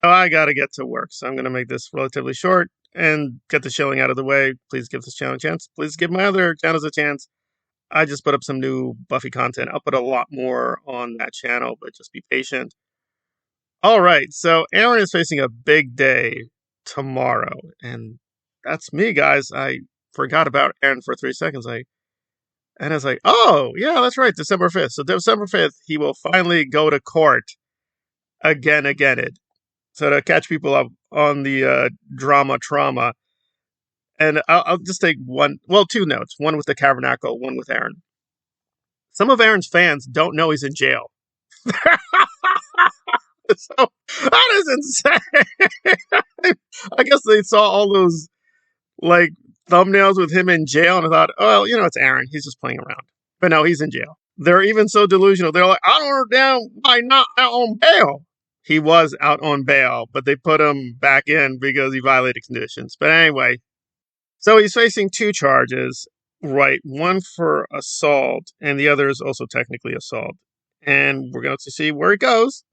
So I got to get to work. So I'm going to make this relatively short and get the shilling out of the way. Please give this channel a chance. Please give my other channels a chance. I just put up some new Buffy content. I'll put a lot more on that channel, but just be patient. All right, so Aaron is facing a big day tomorrow, and that's me, guys. I forgot about Aaron for 3 seconds. And I was like, oh, yeah, that's right, December 5th. So December 5th, he will finally go to court again. So to catch people up on the drama trauma. And I'll just take two notes, one with the Kavernacle, one with Aaron. Some of Aaron's fans don't know he's in jail. So that is insane. I guess they saw all those like thumbnails with him in jail and I thought, oh, well, it's Aaron. He's just playing around. But no, he's in jail. They're even so delusional. They're like, I don't understand why not out on bail. He was out on bail, but they put him back in because he violated conditions. But anyway, so he's facing 2 charges, right? One for assault, and the other is also technically assault. And we're going to see where it goes.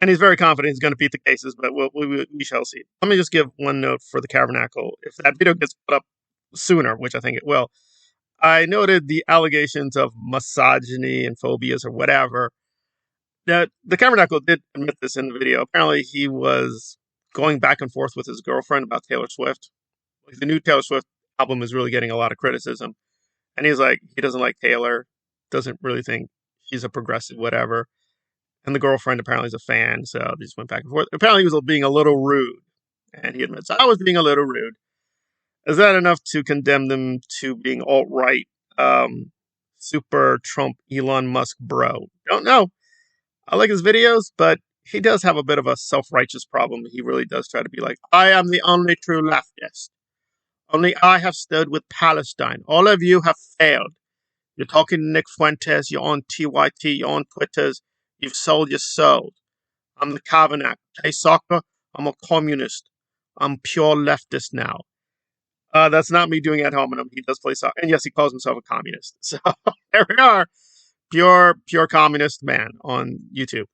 And he's very confident he's going to beat the cases, but we shall see. Let me just give one note for the Kavernacle. If that video gets put up sooner, which I think it will, I noted the allegations of misogyny and phobias or whatever. Now, the Kavernacle did admit this in the video. Apparently, he was going back and forth with his girlfriend about Taylor Swift. The new Taylor Swift album is really getting a lot of criticism. And he's like, he doesn't like Taylor, doesn't really think she's a progressive, whatever. And the girlfriend apparently is a fan, so they just went back and forth. Apparently, he was being a little rude. And he admits, I was being a little rude. Is that enough to condemn them to being alt-right, super Trump, Elon Musk bro? Don't know. I like his videos, but he does have a bit of a self-righteous problem. He really does try to be like, I am the only true leftist. Only I have stood with Palestine. All of you have failed. You're talking to Nick Fuentes. You're on TYT. You're on Twitters. You've sold your soul. I'm the Kavernacle. Play soccer. I'm a communist. I'm pure leftist now. That's not me doing ad hominem. He does play soccer. And yes, he calls himself a communist. So there we are. Pure communist man on YouTube.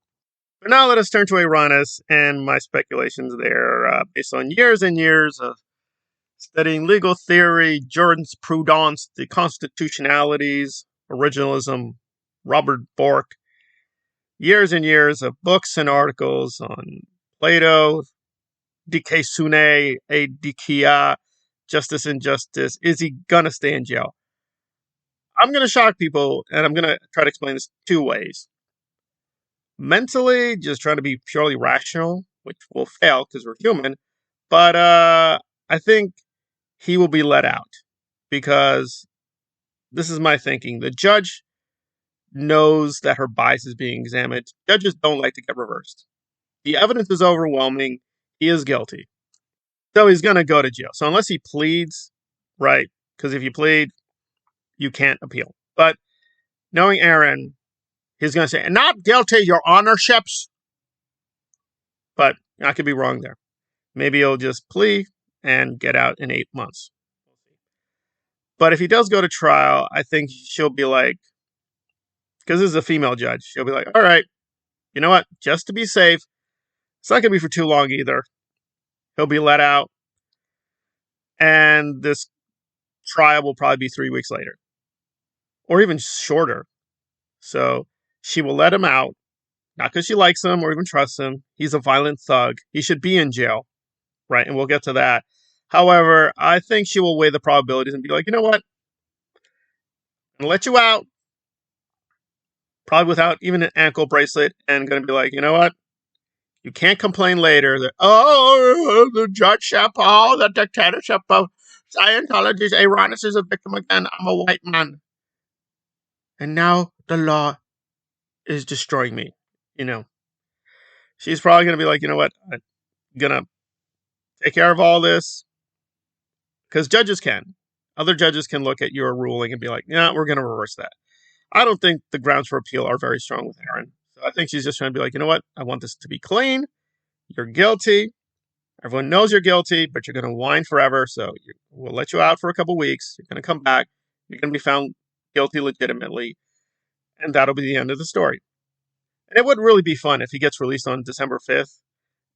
But now let us turn to Uranus and my speculations there based on years and years of studying legal theory, jurisprudence, the constitutionalities, originalism, Robert Bork, years and years of books and articles on Plato, DK Sune, A Dikia, Justice and Justice. Is he gonna stay in jail? I'm gonna shock people, and I'm gonna try to explain this 2 ways. Mentally, just trying to be purely rational, which will fail because we're human, but I think he will be let out because this is my thinking. The judge knows that her bias is being examined. Judges don't like to get reversed. The evidence is overwhelming. He is guilty. So he's going to go to jail. So unless he pleads, right, because if you plead, you can't appeal. But knowing Aaron, he's going to say, not guilty, your honorships. But I could be wrong there. Maybe he'll just plea and get out in 8 months. But if he does go to trial, I think she'll be like, because this is a female judge, she'll be like, all right, you know what? Just to be safe, it's not going to be for too long either. He'll be let out. And this trial will probably be 3 weeks later. Or even shorter. So she will let him out. Not because she likes him or even trusts him. He's a violent thug. He should be in jail. Right? And we'll get to that. However, I think she will weigh the probabilities and be like, you know what? I'm going to let you out. Probably without even an ankle bracelet. And going to be like, you know what? You can't complain later that, oh, the judgeship, oh, the dictatorship of Scientology, Uranus is a victim again. I'm a white man. And now the law is destroying me. She's probably going to be like, you know what? I'm going to take care of all this. Because judges can. Other judges can look at your ruling and be like, yeah, we're going to reverse that. I don't think the grounds for appeal are very strong with Aaron. So I think she's just trying to be like, you know what? I want this to be clean. You're guilty. Everyone knows you're guilty, but you're going to whine forever. So we'll let you out for a couple weeks. You're going to come back. You're going to be found guilty legitimately. And that'll be the end of the story. And it would really be fun if he gets released on December 5th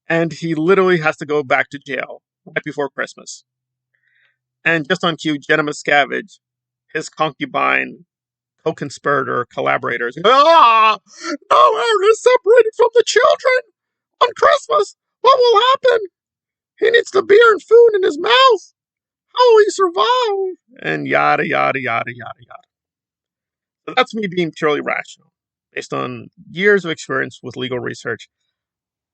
and he literally has to go back to jail right before Christmas. And just on cue, Jenna Miscavige, his concubine, co-conspirator, collaborators, now Aaron is separated from the children on Christmas. What will happen? He needs the beer and food in his mouth. How will he survive? And yada, yada, yada, yada, yada. So that's me being purely rational. Based on years of experience with legal research,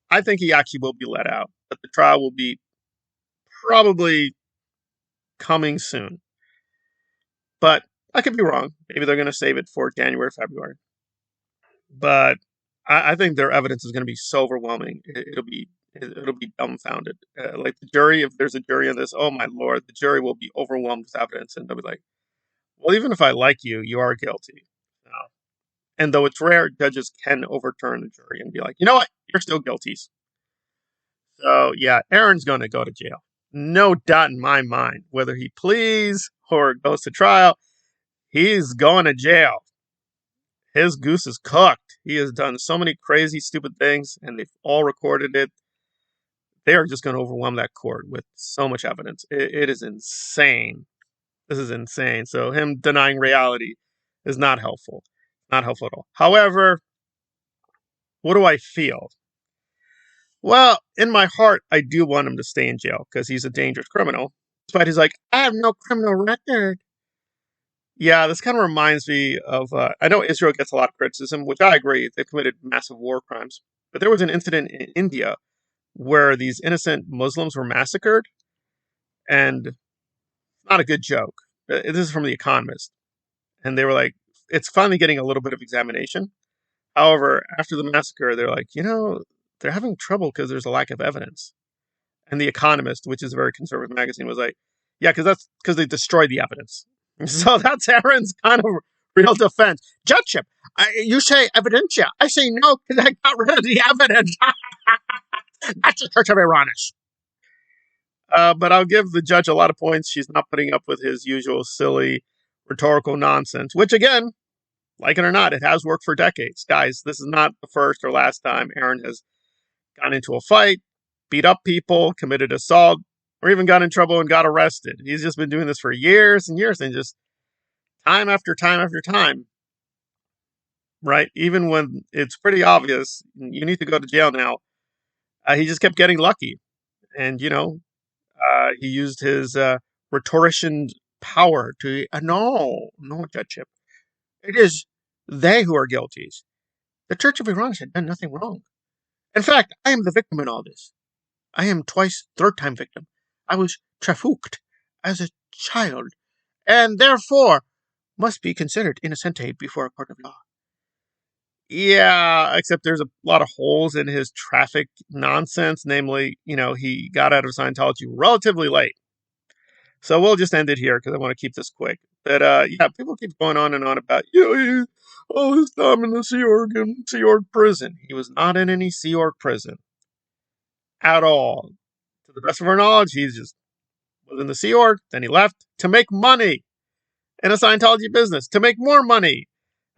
I think he actually will be let out. But the trial will be probably coming soon. But I could be wrong. Maybe they're going to save it for January, February. But I think their evidence is going to be so overwhelming. It'll be dumbfounded. Like the jury, if there's a jury on this, oh my lord, the jury will be overwhelmed with evidence, and they'll be like, "Well, even if I like you, you are guilty." And though it's rare, judges can overturn the jury and be like, "You know what? You're still guilty." So yeah, Aaron's going to go to jail, no doubt in my mind. Whether he pleads or goes to trial, he's going to jail. His goose is cooked. He has done so many crazy, stupid things, and they've all recorded it. They are just going to overwhelm that court with so much evidence. It is insane. This is insane. So him denying reality is not helpful. Not helpful at all. However, what do I feel? Well, in my heart, I do want him to stay in jail because he's a dangerous criminal. But he's like, I have no criminal record. Yeah, this kind of reminds me of, I know Israel gets a lot of criticism, which I agree. They've committed massive war crimes. But there was an incident in India where these innocent Muslims were massacred. And not a good joke. This is from The Economist. And they were like, it's finally getting a little bit of examination. However, after the massacre, they're like, they're having trouble because there's a lack of evidence. And The Economist, which is a very conservative magazine, was like, yeah, that's because they destroyed the evidence. So that's Aaron's kind of real defense. Judgeship, you say evidentia. I say no because I got rid of the evidence. That's the Church of Iranish. But I'll give the judge a lot of points. She's not putting up with his usual silly rhetorical nonsense, which again, like it or not, it has worked for decades. Guys, this is not the first or last time Aaron has gone into a fight, beat up people, committed assault, or even got in trouble and got arrested. He's just been doing this for years and years, and just time after time after time, right? Even when it's pretty obvious you need to go to jail now, he just kept getting lucky. And, he used his rhetorician power to, no, judgeship. It is they who are guilty. The Church of Iran had done nothing wrong. In fact, I am the victim in all this. I am third time victim. I was trafficked as a child, and therefore must be considered innocente before a court of law. Yeah, except there's a lot of holes in his traffic nonsense. Namely, he got out of Scientology relatively late. So we'll just end it here because I want to keep this quick. But yeah, people keep going on and on about, all his time in the Sea Org prison. He was not in any Sea Org prison at all. To the best of our knowledge, he just was in the Sea Org, then he left to make money in a Scientology business, to make more money.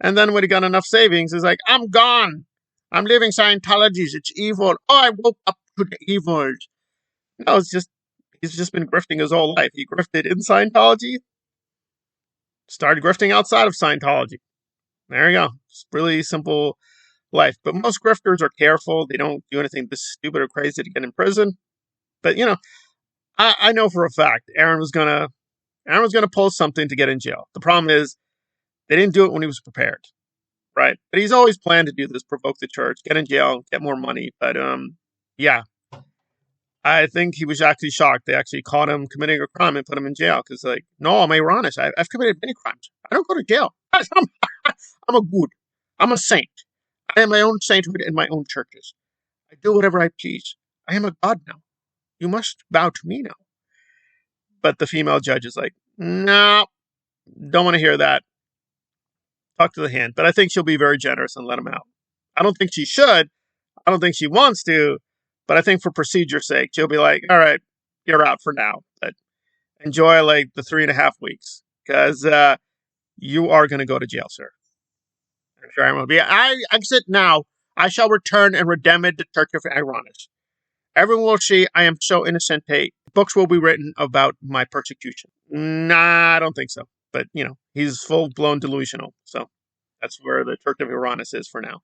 And then when he got enough savings, he's like, I'm gone. I'm leaving Scientology. It's evil. Oh, I woke up to the evil. No, he's just been grifting his whole life. He grifted in Scientology, started grifting outside of Scientology. There you go. It's really simple life. But most grifters are careful. They don't do anything this stupid or crazy to get in prison. But I know for a fact Aaron was gonna pull something to get in jail. The problem is they didn't do it when he was prepared, right? But he's always planned to do this: provoke the church, get in jail, get more money. But yeah, I think he was actually shocked. They actually caught him committing a crime and put him in jail because, like, no, I'm Iranish. I've committed many crimes. I don't go to jail. I'm a good. I'm a saint. I am my own sainthood in my own churches. I do whatever I please. I am a god now. You must bow to me now. But the female judge is like, no, don't want to hear that. Talk to the hand. But I think she'll be very generous and let him out. I don't think she should. I don't think she wants to. But I think for procedure's sake, she'll be like, all right, you're out for now. But enjoy like the 3.5 weeks. Because you are going to go to jail, sir. I'm sure I will be. I exit now. I shall return and redeem the Church of Iranish. Everyone will see I am so innocente. Books will be written about my persecution. Nah, I don't think so. But, he's full-blown delusional. So that's where the Church of Uranus is for now.